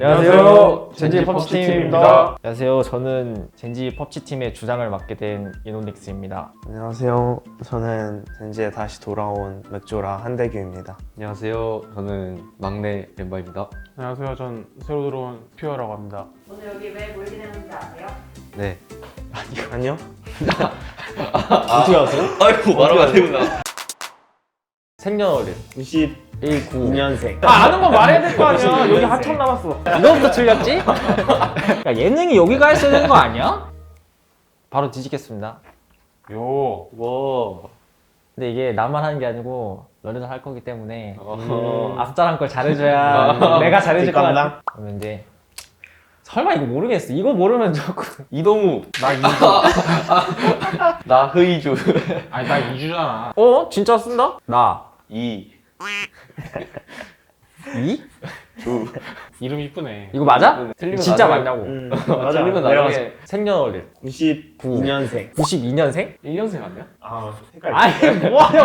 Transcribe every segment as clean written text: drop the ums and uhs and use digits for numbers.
안녕하세요. 젠지 펍치 펍치팀입니다. 안녕하세요. 저는 젠지 펍치팀의 주장을 맡게 된 이노닉스입니다. 안녕하세요. 저는 젠지에 다시 돌아온 맥조라 한대규입니다. 안녕하세요. 저는 막내 멤버입니다. 안녕하세요. 전 새로 들어온 퓨어라고 합니다. 오늘 여기 왜 몰리게 됐는지 아세요? 네. 아니요? 어떻게 아세요? 아이고 말하면 안 되구나. 생년월일 92년생. 아는 거 말해야 될 거 아니야. 여기 한참 남았어. 이거부터 틀렸지? 야, 예능이 여기가 했어야 되는 거 아니야? 바로 뒤지겠습니다. 요. 와. 근데 이게 나만 하는 게 아니고 너네도 할 거기 때문에 어. 앞자랑 걸 잘해줘야 내가 잘해줄 거야. 뒷감당? 그러면 이제 설마 이거 모르겠어. 이거 모르면 조금 이동우. 나 이주. 나 흐이주. 아니 나 이주잖아. 어? 진짜 쓴다? 나 이. 이? 이름 이쁘네. 이거 맞아? 틀리면 진짜 나중에- 맞냐고. 맞아. 틀리면 내가 나중에 생년월일 92년생. 92년생? 1년생 아니야? 아, 헷갈려. 아니 뭐하냐.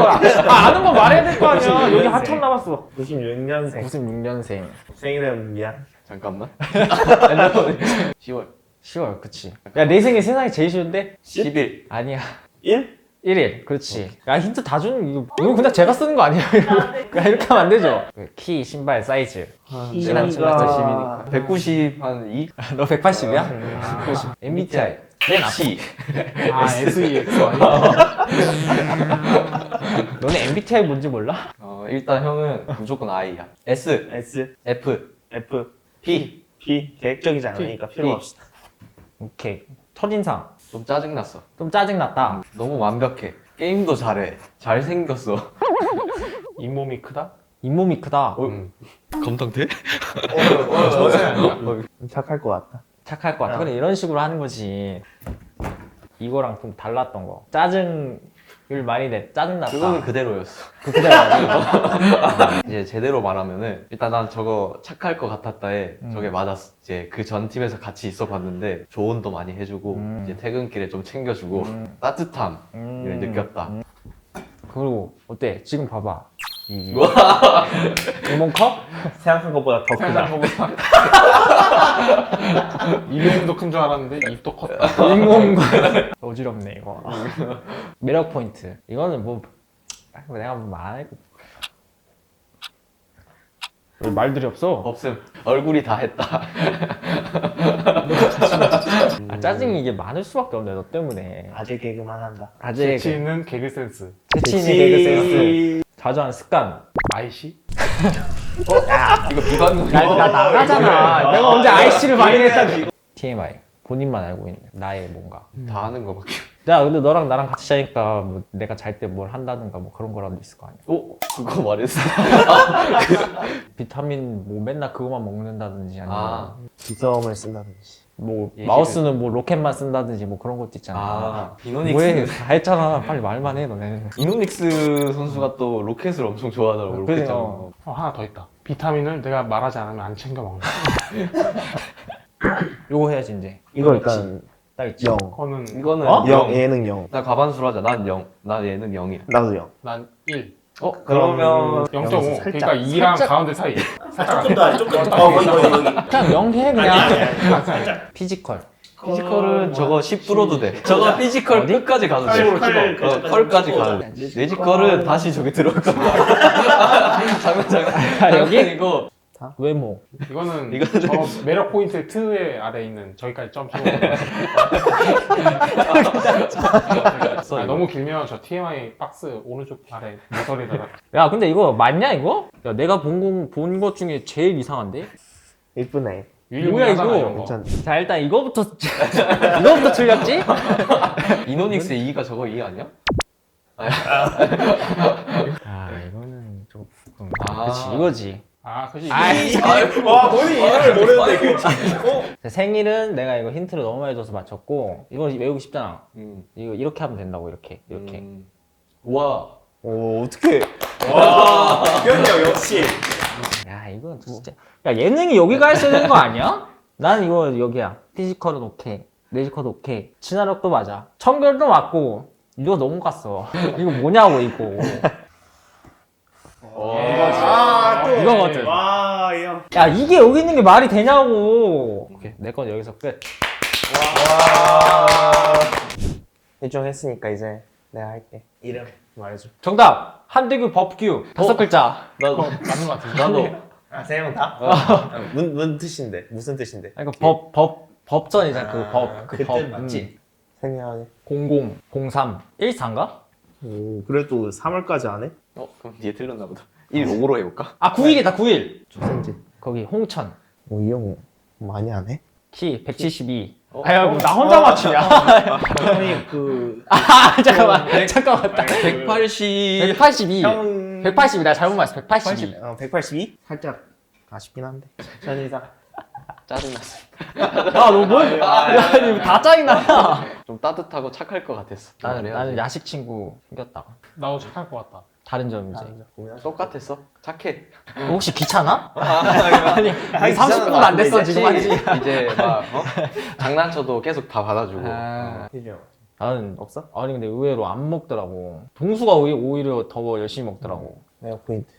아는 거 말해야 될 거 아니야. 여기 한참 남았어. 96년생. 96년생 생일은 미안. 잠깐만. 10월 10월 그치. 야 내 생일 세상에 제일 쉬운데? 10일. 아니야 1? 1일 그렇지. 야 힌트 다 주는 이거 그냥 제가 쓰는 거 아니에요? 그냥 이렇게 하면 안 되죠. 키, 신발, 사이즈. 내가 진짜 10이니까. 190 한 2? 너 180이야? MBTI 맨 앞이. 아 SEX 아니야? 너네 MBTI 뭔지 몰라? 일단 형은 무조건 I야. S, S, F, F, P. P. 계획적이지 않으니까 필요 P. 없다. 오케이. 첫인상 좀 짜증났어. 좀 짜증났다. 너무 완벽해. 게임도 잘해. 잘생겼어. 잇몸이 크다? 잇몸이 크다. 감당돼? 착할 것 같다. 착할 것 같아. 그래 이런 식으로 하는 거지. 이거랑 좀 달랐던 거. 짜증을 많이 내. 짜증났다. 그거는 그대로였어. 그대로 아니고. 이제 제대로 말하면은 일단 난 저거 착할 것 같았다에 저게 맞았어. 이제 그 전 팀에서 같이 있어 봤는데 조언도 많이 해주고 이제 퇴근길에 좀 챙겨주고 따뜻함을 느꼈다. 그리고 어때? 지금 봐봐. 이몸 컵? 생각한 것보다 더 크다. 이름도 큰 줄 알았는데 입도 컸다. 잇몸과 어지럽네 이거. 매력 포인트. 이거는 뭐 내가 뭐 말하고. 왜 말들이 없어? 없음. 얼굴이 다 했다. 아, 짜증이 이게 많을 수밖에 없네 너 때문에. 아재 개그만 한다. 아재 재치 있는 개그 센스. 재치 있는 개그 센스. 자주 하는 습관. 아이씨? 이거 비방. 나 나가잖아. 내가 언제 IC를 많이 했다니. TMI. 본인만 알고 있는 나의 뭔가. 다 아는 거밖에. 야 근데 너랑 나랑 같이 자니까 뭐 내가 잘 때 뭘 한다든가 뭐 그런 거라도 있을 거 아니야. 그거 말했어. 비타민 뭐 맨날 그거만 먹는다든지 아니면 비썸을 쓴다든지. 뭐 얘기를- 마우스는 뭐 로켓만 쓴다든지 뭐 그런 것도 있잖아. 뭐해 이노닉스. 다 했잖아. 빨리 말만 해 너네. 이노닉스 선수가 또 로켓을 엄청 좋아하더라고. 그래요. 로켓장. 하나 더 있다. 비타민을 내가 말하지 않으면 안 챙겨 먹는다. 요거 해야지 이제. 이거 일단 딱 있지. 0. 그거는 이거는 어? 0, 얘는 0. 나 가반수로 하자. 난 0. 난 얘는 0이야. 나도 0. 난 1. 그러면 0.5. 살짝, 그러니까 2랑 가운데 사이. 조금 더, 조금 더. 그냥 명해 그냥. 피지컬. 피지컬은 저거 10 뚫어도 돼. 저거 피지컬 끝까지 가도 돼. 컬까지 가도 돼. 뇌지컬은 다시 저기 들어올 거야. 장난. 여기? 이거 외모. 이거는 이거는- 저 매력 포인트 트의 아래 있는 저기까지 점 찍어. 너무 길면 저 TMI 박스 오른쪽 아래 모서리에다가. 야 근데 이거 맞냐 이거? 야 내가 본 것 중에 제일 이상한데? 이쁘네. 뭐야, 이거? 이런 거. 괜찮. 자 일단 이거부터 이거부터 틀렸지? 이노닉스 2가 저거 2 아니야? 아 이거는 좀 아. 그치 이거지. 아, 그지. 와, 본인 이름을 모르는데 그 생일은 내가 이거 힌트를 너무 많이 줘서 맞췄고 이거 외우기 쉽잖아. 음. 이거 이렇게 하면 된다고 이렇게. 와. 오, 어떡해. 와, 기억력 역시. 야 이건 진짜. 야 예능이 여기가 했어야 되는 거 아니야? 난 이거 여기야. 피지컬은 오케이. 뇌지컬도 오케이. 친화력도 맞아. 청결도 맞고. 이거 너무 갔어. 이거 뭐냐고 이거. 아, 또. 이거거든. 와, 좋아해요. 야 이게 여기 있는 게 말이 되냐고. 오케이 내 건 여기서 끝. 일정했으니까 이제 내가 할게. 이름 말해줘. 정답 한대규 법규 5글자. 나도 맞는 것 같은데. 나도 아, 세 명 다? 뭔 뜻인데? 무슨 뜻인데? 그러니까 법전이잖아. 그 법 맞지? 생각하게. 00 03 13인가? 오, 그래도 3월까지 안 해? 그럼 얘 틀렸나 보다. 1, 5로 해볼까? 아 9일이다 9일. 초생지. 거기 홍천 오, 이 형 많이 안 해? 키 172. 아야 뭐나 혼자 맞추냐? 형이 그 아 잠깐만 잠깐만. 180. 182. 형 182. 나 잘못 말했어. 182. 182? 살짝 아쉽긴 한데. 전이상. 짜증났어. 야너 뭘? 야 이거 다 짜증나. 좀 따뜻하고 착할 것 같았어. 나는 야식 친구 생겼다. 나도 착할 것 같다. 다른 점 이제. 똑같았어. 착해. 너 혹시 귀찮아? 아니 30분도 안 됐어 지금 한지. 이제 막 장난쳐도 계속 다 받아주고. 희정. 나는 없어? 아니 근데 의외로 안 먹더라고. 동수가 오히려 더 열심히 먹더라고. 내가 포인트.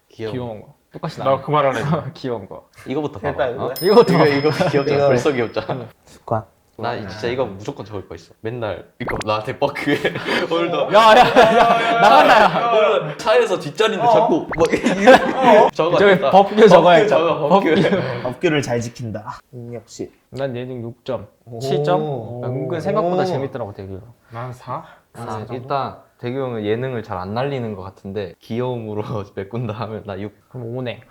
귀여운 거. 똑같이 나 나. 그 말 할래. 귀여운 거. 이거부터 됐다, 봐봐. 이거야? 이것도 이거 귀엽잖아. 이거. 벌써 귀엽잖아. 습관. 나 진짜 이거 무조건 적을 거 있어. 맨날 이거 나한테 버크해. 오늘도 야야 나간다 야. 차에서 뒷자리인데 자꾸 막 적어. 저기 법규 적어야겠다. 적어, 법규. 업규를 잘 지킨다. 역시. 난 예능 6점. 7점? 은근 생각보다 재밌더라고 되게. 난 4? 일단 대규 형은 예능을 잘 안 날리는 것 같은데 귀여움으로 메꾼다 하면 나 6. 그럼 5네.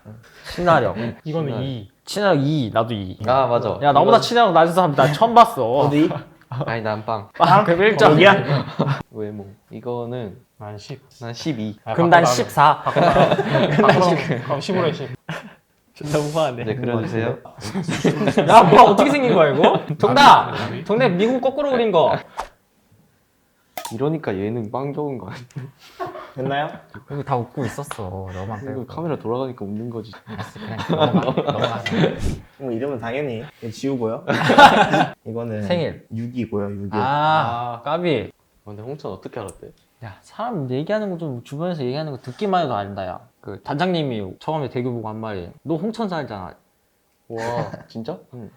친화력. 이거는 2. 친화력 2. 나도 2. 아 맞아. 야 나보다 친화력 낮은 사람 나 처음 봤어. 어디? 아니 난 빵. 아, 그럼 1점. 여기야? 외모. 이거는 난 10. 난 12. 그럼 난 14. 그럼 10으로 해 10. 존나 무방한데. 이제 그려주세요. 야, 뭐 어떻게 생긴 거야 이거? 정답. 정답 미국 거꾸로 그린 거. 이러니까 예능 빵 적은 거 아니야? 됐나요? 이거 다 웃고 있었어. 너만 이거 빼고. 카메라 돌아가니까 웃는 거지. 그냥 넘어가. 뭐 이름은 당연히 지우고요. 이거는 생일. 6이고요. 6이. 아, 까비. 근데 홍천 어떻게 알았대? 야, 사람 얘기하는 거 좀 주변에서 얘기하는 거 듣기만 해도 안다 야. 그 단장님이 처음에 대교 보고 한 말이 너 홍천 살잖아. 와 진짜? 응.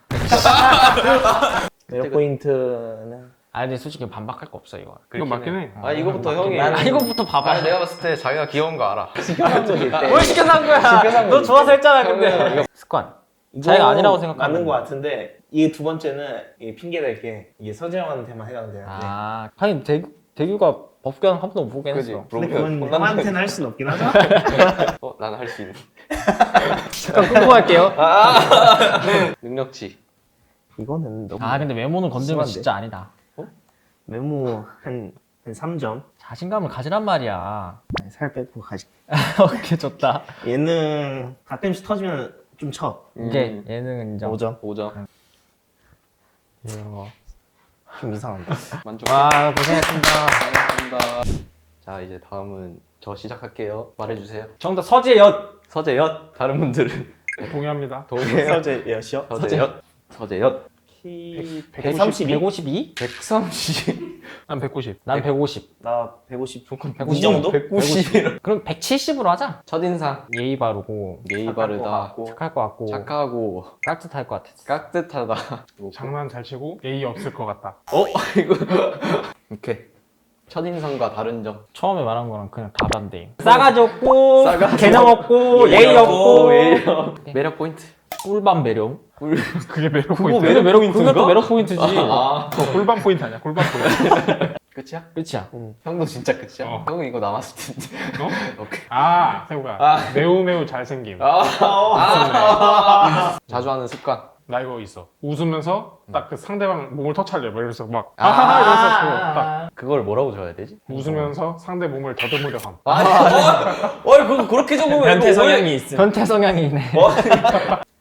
매력 포인트는 아 근데 솔직히 반박할 거 없어 이거. 이거 맞긴 해. 아 이거부터 형이. 아 이거부터 봐봐. 아니 내가 봤을 때 자기가 귀여운 거 알아. 시켜난 적일 때. 뭘 시켜난 거야? 너 좋아서 했잖아 근데. 습관. 자기가 아니라고 생각하는 맞는 것 같은데 이 두 번째는 이게 핑계 댈게 이게 서재 형한테만 해당돼요. 아, 하긴 대규가 법규는 한 번도 못 보긴 그지? 했어. 근데 그건 형한테는 할 수는 없긴 하죠. 나는 할 수 있는. 잠깐 끊고 갈게요. 능력치. 이거는 너무 아 근데 외모는 건드는 거 심한데? 진짜 아니다. 메모 한 3점. 자신감을 가지란 말이야. 살 빼고 가지. 오케이 좋다. 얘는 가끔씩 터지면 좀 쳐. 이게 예능은 인정. 5점. 5점. 좀 이상한데. 만족. 와 고생했습니다. 감사합니다. 자 이제 다음은 저 시작할게요. 말해주세요. 정답 서재엿. 서재엿. 다른 분들은 동의합니다. 동해요. 서재 여시요? 서재엿. 서재엿. 키 130, 152? 130. 난 190. 난 150. 나 150. 조금 150 이 정도? 190. 그럼 170으로 하자. 첫인상. 예의 바르고 예의 착할 것 바르다. 같고. 착할 것 같고 착하고 깍듯할 것 같았어. 깍듯하다. 장난 잘 치고 예의 없을 것 같다. 이거. 오케이. 첫인상과 다른 점. 처음에 말한 거랑 그냥 다 반대임. 싸가지 없고 싸가지 개념 없고 예의 없고 예의 없. 매력 포인트. 꿀밤 매력. 그게 매력 그거 포인트. 매력 포인트인가? 그것도 매력 포인트지. 아 그거 골반 포인트 아니야? 골반 포인트. 끝이야? 끝이야. 형도 진짜 끝이야? 어. 형은 이거 남았을 텐데. 어? 오케이. 아, 세우가. 매우 잘생김. 자주 하는 습관. 나 이거 있어. 웃으면서 딱 그 상대방 몸을 터치하려. 막 이러면서 막 하하하 이러면서 딱 그걸 뭐라고 적어야 되지? 웃으면서 상대 몸을 더듬으려 함. 그거 그렇게 적으면 변태 성향이 있음. 변태 성향이 있네.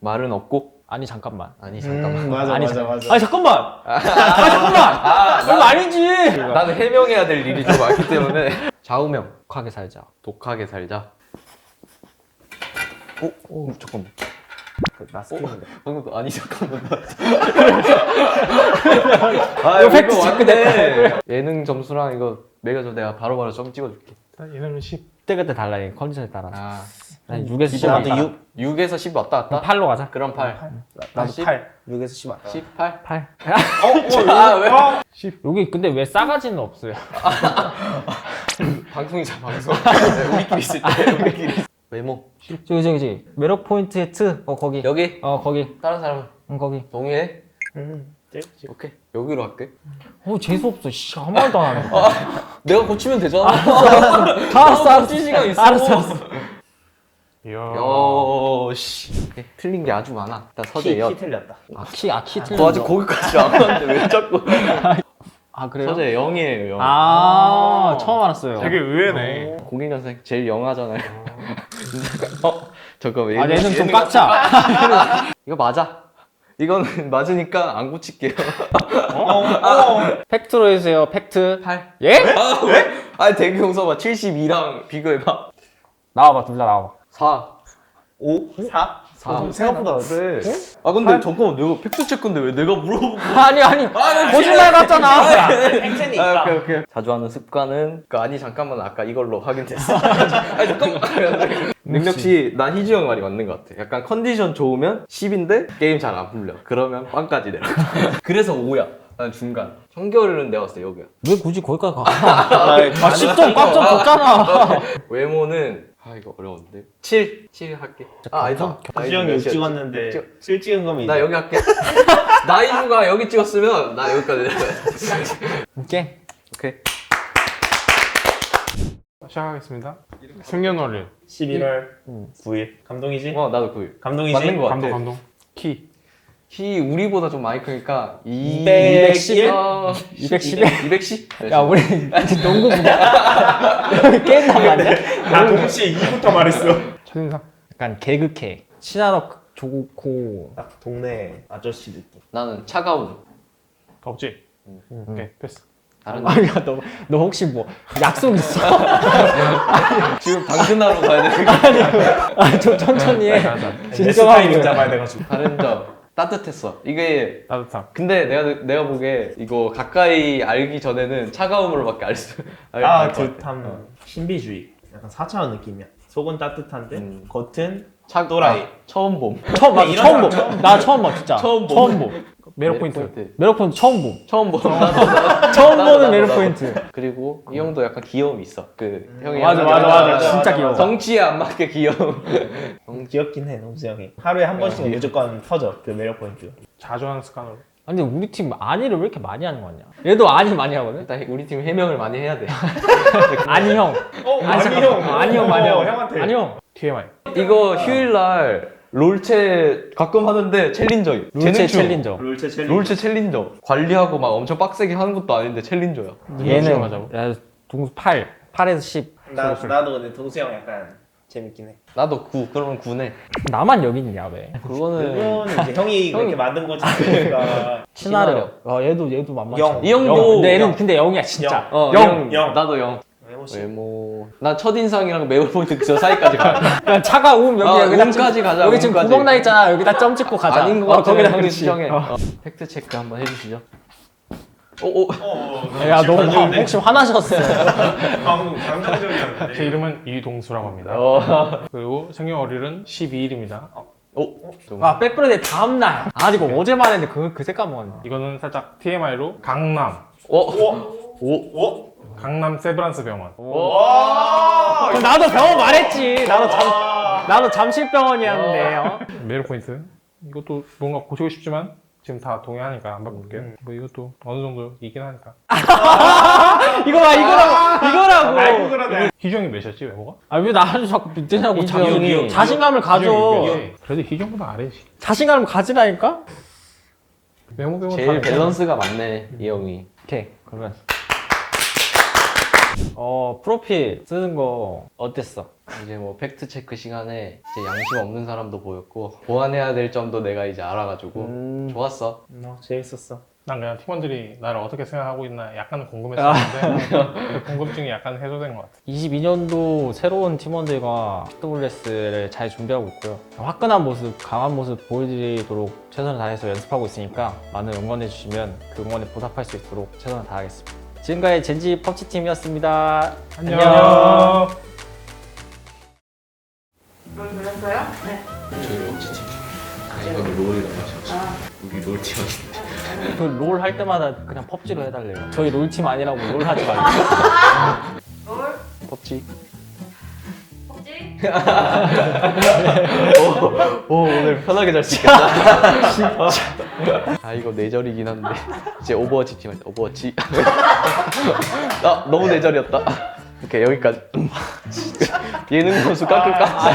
말은 없고. 아니 잠깐만. 아니 잠깐만. 맞아 아니, 맞아 맞아. 아니 잠깐만. 잠깐만. 이거 아니지. 나는 해명해야 될 일이 좀 많기 때문에. 좌우명. 독하게 살자. 독하게 살자. 잠깐만. 나 스킬인데. 방금 아니 잠깐만. 이거 팩트 체크돼. 예능 점수랑 이거 매겨줘. 내가 바로바로 점 찍어줄게. 얘는 10. 그때그때 달라. 이 컨디션에 따라서. 아니 6에서 10 나도 왔다. 6에서 10 왔다 갔다? 8로 가자. 그럼 8. 나도 10? 8. 6에서 10 왔다. 18? 8. 아, 왜? 여기 근데 왜 싸가지는 없어요? 방송이자 방송. 네, 우리끼리 있을 때 우리끼리. 메모. 저기 매력 포인트 트. 거기. 여기? 거기. 다른 사람은 거기. 동의해? 떼지. 오케이. 여기로 할게. 재수 없어. 씨, 한 말도 안 하네. 내가 고치면 되잖아. 알았어. 고칠 시간 있어. 알았어. 이야. 씨. 틀린 게 아주 많아. 일단 서재 여. 키 틀렸다. 키 틀린 너 아직 거. 거기까지 안 왔는데 왜 자꾸. 아 그래요? 서재 0이에요, 0. 처음 알았어요. 되게 의외네. 01년생 제일 영하잖아요. 잠깐만. 얘는 좀 깍자. 이거 맞아. 이거는 맞으니까 안 고칠게요. 팩트로 해주세요. 팩트. 8. 예? 아니 대경서 봐. 72랑 비교해봐. 나와봐. 둘 다 나와봐. 4. 5? 4? 4. 생각보다 그래. 아 근데 잠깐만 내가 팩트 체크인데 왜 내가 물어보고. 아니 거짓말 같잖아. 팩트니 있다. 오케이. 자주 하는 습관은 아니 잠깐만 아까 이걸로 확인됐어. 아니 잠깐만. 능력치 난 희주 형 말이 맞는 것 같아. 약간 컨디션 좋으면 10인데 게임 잘 안 풀려. 그러면 빵까지 내려. 그래서 5야. 난 중간. 청결은 내가 봤을 때 여기야. 왜 굳이 거기까지 가? 10점 꽉 좀 줬잖아. 외모는 이거 어려운데. 7 할게. 아니다. 구지 형이 6 찍었는데 7 찍은 거면 나 이제 여기 할게. 나이주가 여기 찍었으면 나 여기까지 내려가야 오케이. 오케이. 시작하겠습니다. 생년월일. 11월 9일. 감동이지? 나도 9일. 감동이지? 맞는 거 같아. 감동. 키. 키 우리보다 좀 많이 크니까 211? 210에? 210? 야 우리 농구 부냐? 게임 나갔냐? 나 동시에 2부터 말했어. 첫인상. 약간 개그캐. 친화력 좋고. 딱 동네 아저씨 느낌. 나는 차가운. 없지? 오케이, 패스. 다른 아야 너 혹시 뭐 약속 있어? 지금 당근하러 가야 되는 좀 천천히 해. 타이밍 진정하게. 잡아야 돼가지고. 다른 점 따뜻했어. 이게 따뜻함. 근데 내가 보기에 이거 가까이 알기 전에는 차가움으로밖에 따뜻함. 신비주의. 약간 4차원 느낌이야. 속은 따뜻한데 겉은 또라이. 처음 봄. 처음 이런 처음 봄. 사람 나 처음 봐 진짜. 처음 봄. 처음 봄. 매력 포인트. 매력 포인트 처음 봄. 처음 봄. 처음 보는 매력 포인트. 그리고 이 형도 약간 귀여움이 있어. 그 형이 맞아. 진짜 귀여워. 덩치에 안 맞게 귀여움. 귀엽긴 해, 농수 형이. 하루에 한 번씩 무조건 터져, 그 매력 포인트. 자주 하는 습관으로. 아니 근데 우리 팀 아니를 왜 이렇게 많이 하는 거 같냐? 얘도 아니 많이 하거든. 일단 우리 팀 해명을 많이 해야 돼. 아니 형. 아니 형 많이 하고. 형한테. 아니 형. TMI. 이거 휴일날 롤체 가끔 하는데 챌린저임. 롤체 챌린저. 롤체 챌린지. 롤체 챌린저. 관리하고 막 엄청 빡세게 하는 것도 아닌데 챌린저야. 얘는 하자고. 야, 동수 8에서 10. 나도 근데 동수 형 약간 재밌긴 해. 나도 9. 그러면 9네. 나만 여기 있냐 왜? 그거는 그거는 이제 형이 그렇게 만든 거지. 그러니까. 친화력. 얘도 만만치. 영. 않아. 이 형도 근데 얘는 근데 0이야 진짜. 영. 영. 나도 0. 외모씨. 외모. 나 첫인상이랑 매우 포인트 저 사이까지 가. 그냥 차가움 여기다 음까지 가자. 여기 지금 음까지. 구멍 나 있잖아. 여기다 점 찍고 가자. 아닌 것 같아. 거기다 형이 그렇지. 수정해. 팩트 체크 한번 해주시죠. 오. 야, 너 혹시 화나셨어요? 감정적이었는데. 제 이름은 이동수라고 합니다. 그리고 생년월일은 12일입니다. 아, 백브레드 다음 날. 아, 이거 어제 말했는데 그 색깔 먹었네. 이거는 살짝 TMI로 강남. 오. 강남 세브란스 병원. 그럼 나도 병원 말했지. 나도 잠실병원이었는데. 매력 포인트. 이것도 뭔가 고치고 싶지만 지금 다 동의하니까 안 바꿀게요. 뭐 이것도 어느 정도 이긴 하니까. 이거라고. 그러네. 희정이 몇이었지 외모가? 아, 왜 나를 자꾸 밑에냐고. 희정이. 자신감을 가져. 그래도 희정보다 아래지. 자신감을 가지라니까? 외모 배우는 제일 밸런스가 맞네 이 형이. 오케이, 그러면. 프로필 쓰는 거 어땠어? 이제 뭐 팩트 체크 시간에 이제 양심 없는 사람도 보였고 보완해야 될 점도 내가 이제 알아가지고 좋았어. 재밌었어. 난 그냥 팀원들이 나를 어떻게 생각하고 있나 약간 궁금했었는데 그 궁금증이 약간 해소된 것 같아. 22년도 새로운 팀원들과 PWS를 잘 준비하고 있고요. 화끈한 모습, 강한 모습 보여드리도록 최선을 다해서 연습하고 있으니까 많은 응원해 주시면 그 응원에 보답할 수 있도록 최선을 다하겠습니다. 지금까지 젠지 펍치팀이었습니다. 안녕. 저요? 네. 저희 런치팀. 이건 롤이라고 하셨죠. 우리 롤팀 그 롤 할 때마다 그냥 펍지로 해달래요. 저희 롤팀 아니라고 롤 하지 말고. 롤, 펍지. 펍지, 오 오늘 편하게 잘 수 있겠다. 아 이거 내절이긴 한데 이제 오버워치 팀 할 때 오버워치. 아 너무 내절이었다. 오케이 여기까지. 예능 선수 깎을까?